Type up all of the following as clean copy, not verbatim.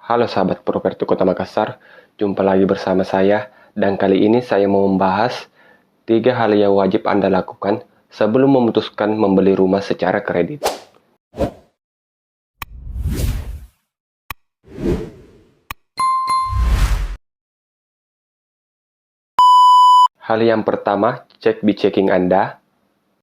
Halo sahabat properti Kota Makassar, jumpa lagi bersama saya dan kali ini saya mau membahas 3 hal yang wajib Anda lakukan sebelum memutuskan membeli rumah secara kredit. Hal yang pertama, cek checking Anda.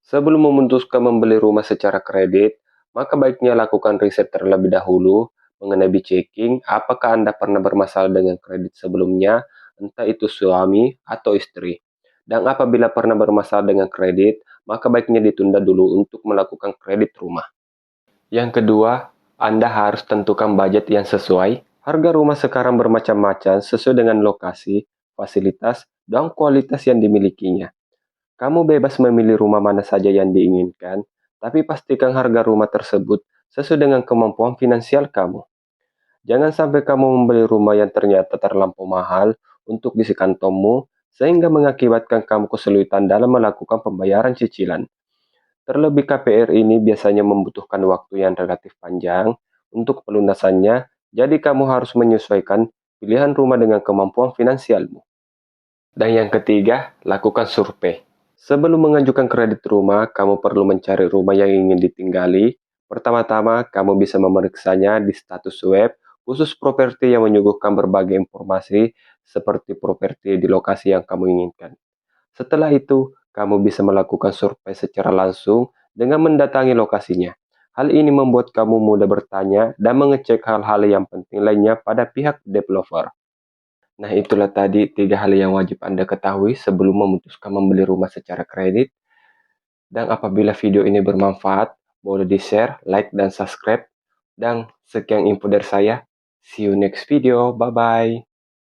Sebelum memutuskan membeli rumah secara kredit, maka baiknya lakukan riset terlebih dahulu mengenai checking apakah Anda pernah bermasalah dengan kredit sebelumnya, entah itu suami atau istri. Dan apabila pernah bermasalah dengan kredit, maka baiknya ditunda dulu untuk melakukan kredit rumah. Yang kedua, Anda harus tentukan budget yang sesuai. Harga rumah sekarang bermacam-macam sesuai dengan lokasi, fasilitas, dan kualitas yang dimilikinya. Kamu bebas memilih rumah mana saja yang diinginkan, tapi pastikan harga rumah tersebut sesuai dengan kemampuan finansial kamu. Jangan sampai kamu membeli rumah yang ternyata terlampau mahal untuk isi kantongmu, sehingga mengakibatkan kamu kesulitan dalam melakukan pembayaran cicilan. Terlebih KPR ini biasanya membutuhkan waktu yang relatif panjang untuk pelunasannya, jadi kamu harus menyesuaikan pilihan rumah dengan kemampuan finansialmu. Dan yang ketiga, lakukan survei. Sebelum mengajukan kredit rumah, kamu perlu mencari rumah yang ingin ditinggali. Pertama-tama, kamu bisa memeriksanya di status web khusus properti yang menyuguhkan berbagai informasi seperti properti di lokasi yang kamu inginkan. Setelah itu, kamu bisa melakukan survei secara langsung dengan mendatangi lokasinya. Hal ini membuat kamu mudah bertanya dan mengecek hal-hal yang penting lainnya pada pihak developer. Nah, itulah tadi 3 hal yang wajib Anda ketahui sebelum memutuskan membeli rumah secara kredit. Dan apabila video ini bermanfaat, boleh di-share, like, dan subscribe. Dan sekian info dari saya. See you next video. Bye-bye.